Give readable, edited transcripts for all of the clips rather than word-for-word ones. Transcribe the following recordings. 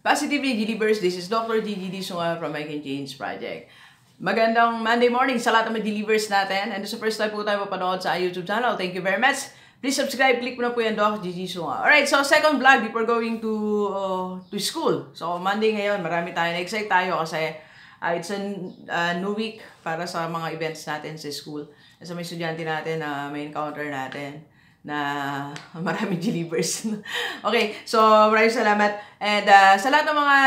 Positively Delivers, this is Dr. Gigi Disunga from I Can Change Project. Magandang Monday morning sa lahat ng mga delivers natin. And sa first time po tayo mapanood sa YouTube channel, thank you very much. Please subscribe, click mo na po yan, Dr. Gigi Disunga. Alright, so second vlog before going to school. So Monday ngayon, marami tayo, na-excite tayo kasi it's a new week para sa mga events natin sa school. Sa mga estudyante natin na may encounter natin na maraming delivers. Okay, so maraming salamat. And sa lahat ng mga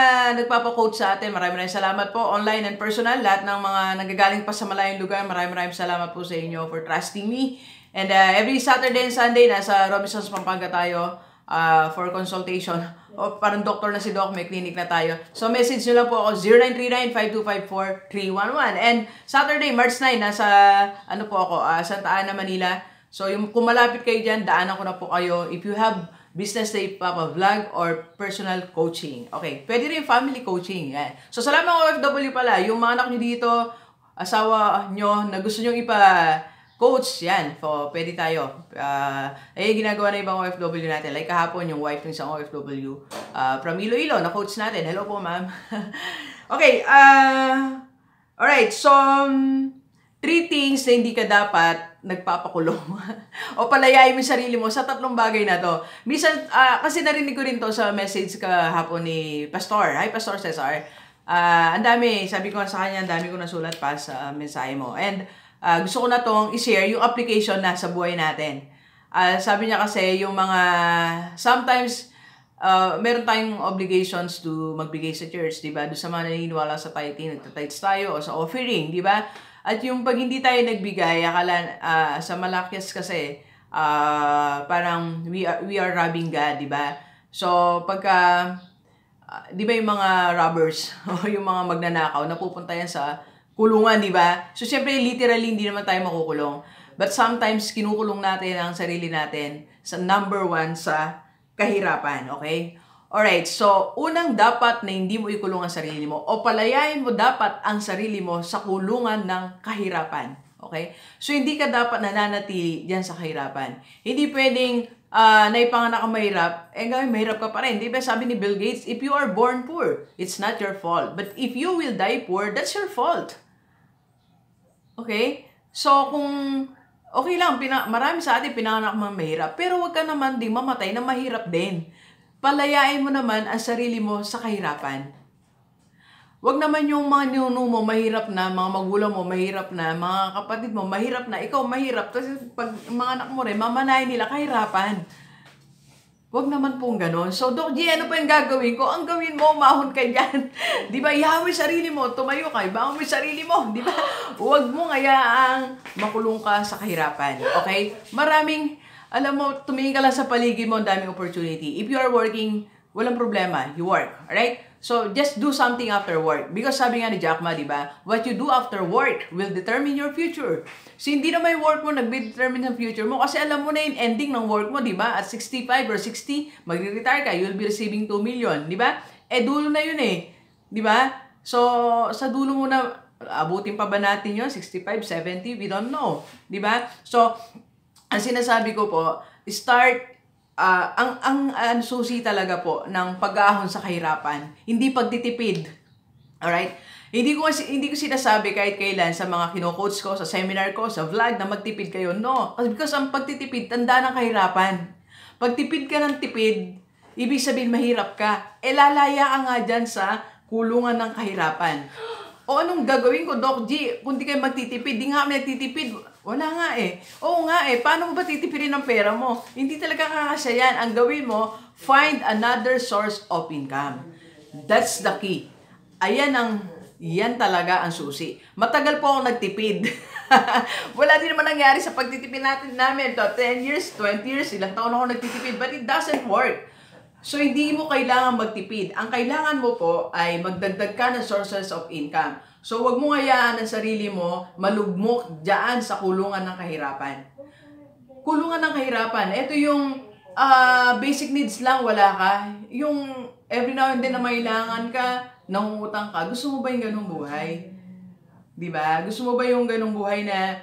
nagpapacoach sa atin, maraming salamat po, online and personal. Lahat ng mga nagagaling pa sa malayong lugar, maraming salamat po sa inyo for trusting me. And every Saturday and Sunday, nasa Robinsons, Pampanga tayo for consultation. O parang doktor na si Doc, may clinic na tayo. So message nyo lang po ako, 0939-5254-311. And Saturday, March 9, nasa Santa Ana, Manila. So, kung malapit kayo dyan, daanan ko na po kayo. If you have business day vlog or personal coaching. Okay, pwede rin family coaching. Yan. So, sa lahat ng OFW pala, yung mga anak nyo dito, asawa nyo, na gusto nyo ipa-coach, yan. So, pwede tayo. Ginagawa na ibang OFW natin. Like kahapon, yung wife ng isang OFW from Iloilo, na-coach natin. Hello po, ma'am. Okay, alright, so, 3 things na hindi ka dapat nagpapakulong o palayain mo yung sarili mo sa tatlong bagay na to. Minsan, kasi narinig ko rin to sa message kahapon ni Pastor. Hi, Pastor Cesar. Ang dami, sabi ko sa kanya, ang dami ko nasulat pa sa mensahe mo. And gusto ko na tong i-share yung application na sa buhay natin. Sabi niya kasi, yung mga, sometimes, meron tayong obligations to magbigay sa church, diba? Doon sa mga naniniwala sa tithing, nagtatites tayo o sa offering, diba? At yung pag hindi tayo nagbigay, akala sa Malakias kasi parang we are robbing God, di ba? So pagka di ba yung mga robbers o yung mga magnanakaw napupunta yan sa kulungan, di ba? So syempre literally hindi naman tayo makukulong. But sometimes kinukulong natin ang sarili natin sa number 1 sa kahirapan, okay? Alright, so unang dapat na hindi mo ikulong ang sarili mo o palayain mo dapat ang sarili mo sa kulungan ng kahirapan. Okay? So hindi ka dapat nananatili diyan sa kahirapan. Hindi pwedeng naipanganak ka mahirap, gawin mahirap ka pa rin. Di ba sabi ni Bill Gates, if you are born poor, it's not your fault. But if you will die poor, that's your fault. Okay? So kung okay lang, marami sa atin pinanganak mang mahirap, pero wag ka naman ding mamatay na mahirap din. Palayain mo naman ang sarili mo sa kahirapan. Huwag naman yung mga ninuno mo mahirap na, mga magulang mo mahirap na, mga kapatid mo mahirap na, ikaw mahirap. Kasi pag mga anak mo rin, mamanayin nila kahirapan. Huwag naman pong ganon. So, Doc G, ano pa yung gagawin ko? Ang gawin mo, umahon ka dyan. Di ba? Ihawi sarili mo, tumayo ka, ibangon mo yung sarili mo. Di ba? Huwag mo ngayaang makulong ka sa kahirapan. Okay? Alam mo, tumingin ka lang sa paligid mo, ang daming opportunity. If you are working, walang problema, you work. Alright? So, just do something after work. Because sabi nga ni Jack Ma, di ba? What you do after work will determine your future. So, hindi na may work mo nag-determine ng future mo kasi alam mo na yung ending ng work mo, di ba? At 65 or 60, magre-retire ka, you'll be receiving 2 million, di ba? Dulo na yun eh. Di ba? So, sa dulo mo na, abutin pa ba natin yun? 65, 70? We don't know. Di ba? So, ang sinasabi ko po, start, ang susi talaga po ng pag-ahon sa kahirapan, hindi pagtitipid. Alright? Hindi ko sinasabi kahit kailan sa mga kino-coach ko, sa seminar ko, sa vlog na magtipid kayo. No. Because ang pagtitipid, tanda ng kahirapan. Pagtipid ka ng tipid, ibig sabihin mahirap ka. Lalaya ka nga dyan sa kulungan ng kahirapan. O anong gagawin ko, Doc G? Kung di kayo magtitipid, di nga kami nagtitipid. Wala nga eh. Oo nga eh. Paano mo ba titipirin ang pera mo? Hindi talaga kakasya yan. Ang gawin mo, find another source of income. That's the key. Yan talaga ang susi. Matagal po ako nagtipid. Wala din naman nangyari sa pagtitipid namin. 10 years, 20 years, ilang taon ako nagtitipid. But it doesn't work. So, hindi mo kailangan magtipid. Ang kailangan mo po ay magdagdag ka ng sources of income. So, wag mo hayaan ang sarili mo malugmok dyan sa kulungan ng kahirapan. Kulungan ng kahirapan. Ito yung basic needs lang, wala ka. Yung every now and then na mailangan ka, nangungutang ka. Gusto mo ba yung ganung buhay? Diba? Gusto mo ba yung ganung buhay na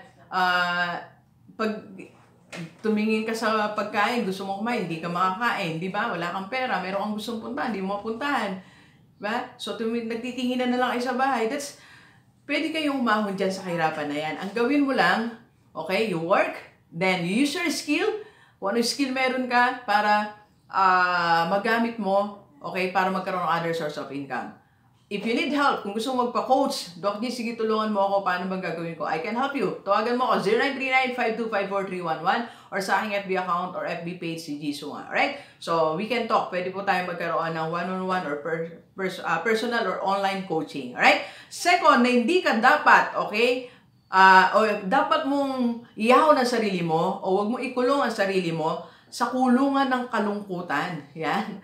pag tumingin ka sa pagkain, gusto mo kumain, hindi ka makakain, di ba? Wala kang pera, meron kang gustong puntahan, hindi mo mapuntahan. Diba? So, nagtitinginan na lang kayo sa bahay. Pwede kayong umahon dyan sa kahirapan na yan. Ang gawin mo lang, okay, you work, then you use your skill. Kung ano skill meron ka para magamit mo, okay, para magkaroon ng other source of income. If you need help, kung gusto mo magpa-coach, Doc G, sige tulungan mo ako, paano bang gagawin ko? I can help you. Tawagan mo ako, 0939-5254311 or sa aking FB account or FB page si Jisoo. Alright? So, we can talk. Pwede po tayo magkaroon ng one-on-one or personal or online coaching. Alright? Second, na hindi ka dapat, okay, o dapat mong iyaw ang sarili mo o wag mo ikulong ang sarili mo sa kulungan ng kalungkutan. Yan.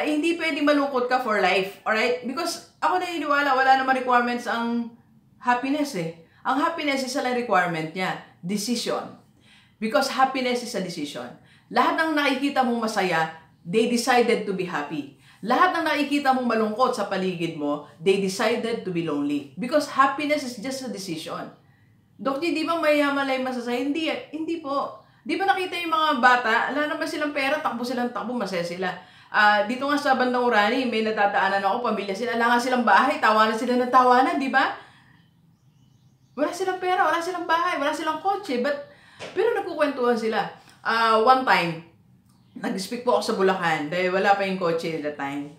Hindi pwede malungkot ka for life. Alright? Because ako naniniwala, wala naman requirements ang happiness eh. Ang happiness is lang requirement niya. Decision. Because happiness is a decision. Lahat ng nakikita mong masaya, they decided to be happy. Lahat ng nakikita mong malungkot sa paligid mo, they decided to be lonely. Because happiness is just a decision. Dok, di ba mayamalay masasaya? Hindi po. Di ba nakita yung mga bata, wala naman silang pera, takbo, masaya sila. Dito nga sa bandang Urani, may natataanan ako, pamilya sila, wala nga silang bahay, tawanan sila ng tawanan, di ba? Wala silang pera, wala silang bahay, wala silang kotse, pero nagkukwentuhan sila. One time, nag-speak po ako sa Bulacan, dahil wala pa yung kotse at that time.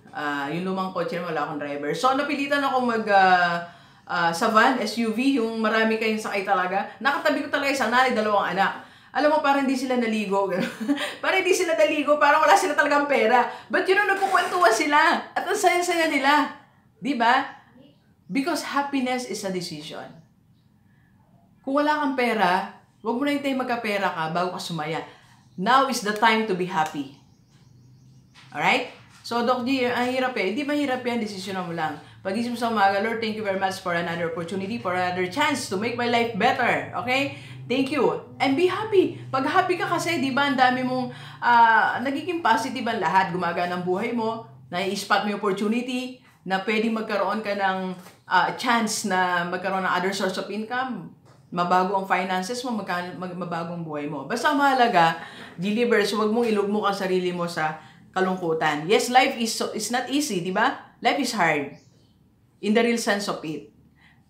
Yung lumang kotse, wala akong driver. So, napilitan ako sa van, SUV, yung marami kayong sakay talaga. Nakatabi ko talaga isang nanay, 2 anak. Alam mo, parang hindi sila naligo. Parang hindi sila naligo. Parang wala sila talagang pera. But nagkukwentuhan sila. At ang saya-saya nila. Diba? Because happiness is a decision. Kung wala kang pera, huwag mo na hintay magkapera ka bago ka sumaya. Now is the time to be happy. Alright? So, Doc G, ang hirap eh. Hindi mahirap yan. Decision mo lang. Pag-isip mo sa umaga, Lord, thank you very much for another opportunity, for another chance to make my life better. Okay? Thank you. And be happy. Pag happy ka kasi, di ba, ang dami mong nagiging positive ang lahat. Gumagana ang buhay mo, nai-spot mo yung opportunity na pwedeng magkaroon ka ng chance na magkaroon ng other source of income. Mabago ang finances mo, mabago ang buhay mo. Basta mahalaga, G-Livers, huwag mong ilugmok ang sarili mo sa kalungkutan. Yes, life is not easy, di ba? Life is hard. In the real sense of it.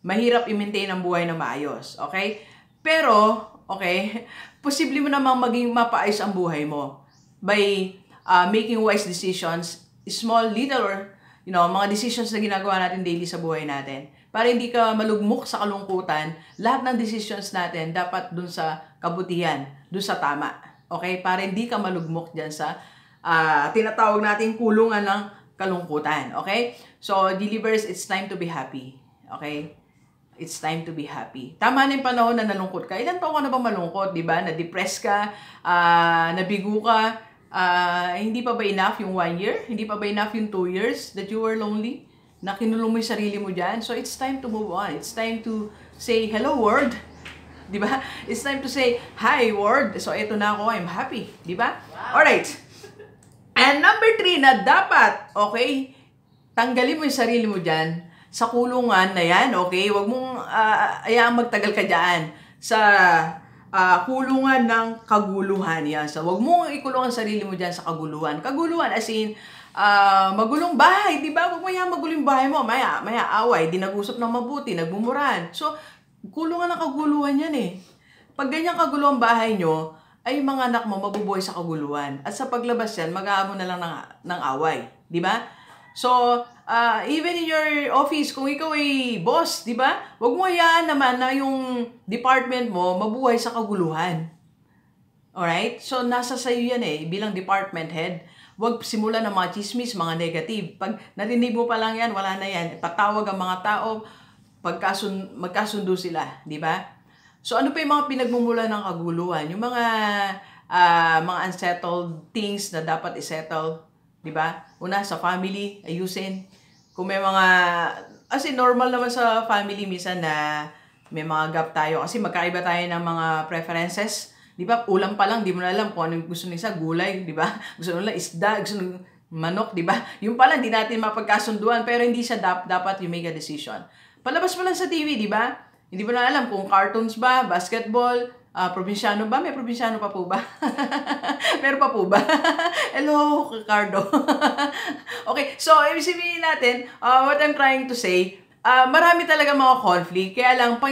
Mahirap i-maintain ang buhay na maayos. Okay? Pero, okay, posible mo namang maging mapaayos ang buhay mo by making wise decisions, small, little, or, mga decisions na ginagawa natin daily sa buhay natin. Para hindi ka malugmok sa kalungkutan, lahat ng decisions natin dapat dun sa kabutihan, dun sa tama. Okay? Para hindi ka malugmok dyan sa tinatawag nating kulungan ng kalungkutan. Okay? So, G-Livers, it's time to be happy. Okay? It's time to be happy. Tama na yung panahon na nalungkot ka. Ilan taon ka na ba malungkot, di ba? Na-depress ka, nabigo ka. Hindi pa ba enough yung 1 year? Hindi pa ba enough yung 2 years that you were lonely? Na kinulong mo yung sarili mo dyan? So, it's time to move on. It's time to say, hello world. Di ba? It's time to say, hi world. So, eto na ako. I'm happy. Di ba? Wow. Alright. And number 3 na dapat, okay, tanggalin mo yung sarili mo dyan sa kulungan na yan, okay? Huwag mong ayaang magtagal ka dyan sa kulungan ng kaguluhan. Yan. So, huwag mong ikulong ang sarili mo dyan sa kaguluhan. Kaguluhan as in, magulong bahay, di ba? Huwag mo yan magulong bahay mo. Maya away, di nag-usap ng mabuti, nagbumuran. So, kulungan ng kaguluhan yan eh. Pag ganyan kaguluhan bahay nyo, ay mga anak mo mabubuhay sa kaguluhan. At sa paglabas yan, mag-aamo na lang ng away. Di ba? So, even in your office, kung ikaw ay boss, di ba? Huwag mo hayaan naman na yung department mo mabuhay sa kaguluhan. Alright? So, nasa sayo yan eh, bilang department head. Huwag simulan ng mga chismis, mga negative. Pag narinig mo pa lang yan, wala na yan. Patawag ang mga tao, magkasundo sila. Di ba? So, ano pa yung mga pinagmumula ng kaguluhan? Yung mga unsettled things na dapat isettle. Diba? Una, sa family, ayusin. Kung may mga, kasi normal naman sa family minsan na may mga gap tayo. Kasi magkaiba tayo ng mga preferences. Diba? Ulam pa lang, di mo na alam kung ano gusto nila, gulay, diba? Gusto nila isda, gusto nila manok, diba? Yung pala, hindi natin mapagkasunduan, pero hindi siya dapat you make a decision. Palabas mo lang sa TV, diba? Hindi mo na alam kung cartoons ba, basketball, Probinsyano ba? May probinsyano pa po ba? Meron pa po ba? Hello, Ricardo. Okay, so ibig sabihin natin, what I'm trying to say, marami talaga mga conflict, kaya lang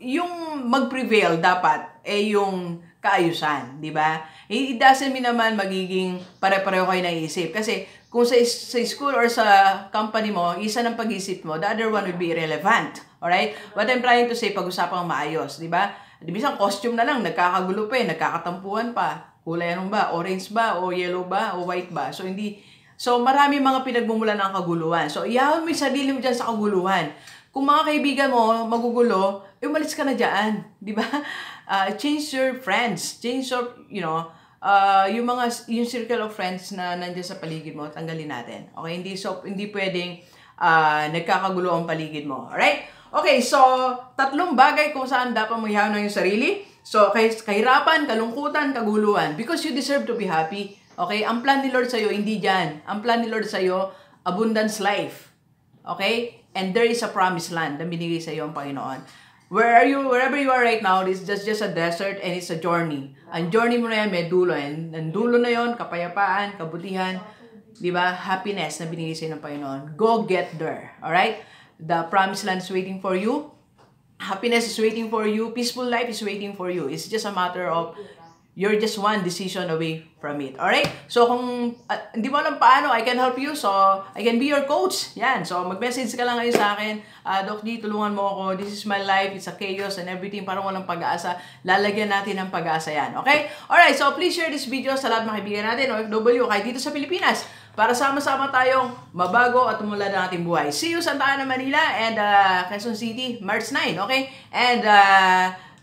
yung mag-prevail dapat yung kaayusan, di ba? It doesn't mean naman magiging pare-pareho kayo naisip. Kasi kung sa school or sa company mo, isa ng pag-isip mo, the other one will be irrelevant. Alright? What I'm trying to say, pag-usapang maayos, di ba? Di ba isang costume na lang, nagkakagulo pa nagkakatampuhan pa. Kulay anong ba? Orange ba? O yellow ba? O white ba? So marami mga pinagmumulan ng kaguluhan. So iyahon mo yung sarili mo dyan sa kaguluhan. Kung mga kaibigan mo magugulo, umalis ka na dyan. Di ba? Change your friends. Change your, yung circle of friends na nandiyan sa paligid mo, tanggalin natin. Okay? Hindi pwedeng nagkakagulo ang paligid mo. Alright? Okay, so, 3 bagay kung saan dapat mo ihawin yung sarili. So, kahirapan, kalungkutan, kaguluhan. Because you deserve to be happy. Okay? Ang plan ni Lord sa'yo, hindi dyan. Ang plan ni Lord sa'yo, abundance life. Okay? And there is a promised land na binigay sa'yo ang Panginoon. Wherever you are right now, it's just a desert and it's a journey. Ang journey mo na yan, may dulo. And ang dulo na yon, kapayapaan, kabutihan, di ba? Happiness na binigay sa'yo ng Panginoon. Go get there. Alright? The promised land is waiting for you. Happiness is waiting for you. Peaceful life is waiting for you. It's just a matter of you're just one decision away from it. Alright? So, kung hindi mo alam paano, I can help you. So, I can be your coach. Yan. So, mag-message ka lang ngayon sa akin. Doc G, tulungan mo ako. This is my life. It's a chaos and everything. Parang walang pag-asa. Lalagyan natin ng pag-asa yan. Okay? Alright. So, please share this video sa lahat ng mga kaibigan natin, OFW, kahit dito sa Pilipinas, para sama-sama tayong mabago at umunlad ang ating buhay. See you Santa Ana, Manila and Quezon City, March 9. Okay? And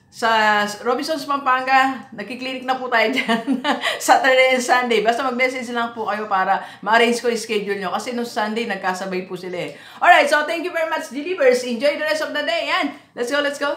sa Robinsons, Pampanga, nagkiklinik na po tayo dyan. Saturday and Sunday. Basta mag-message lang po kayo para ma-arrange ko yung schedule nyo. Kasi nung Sunday, nagkasabay po sila eh. Alright, so thank you very much, Delivers. Enjoy the rest of the day. Yan. Let's go, let's go.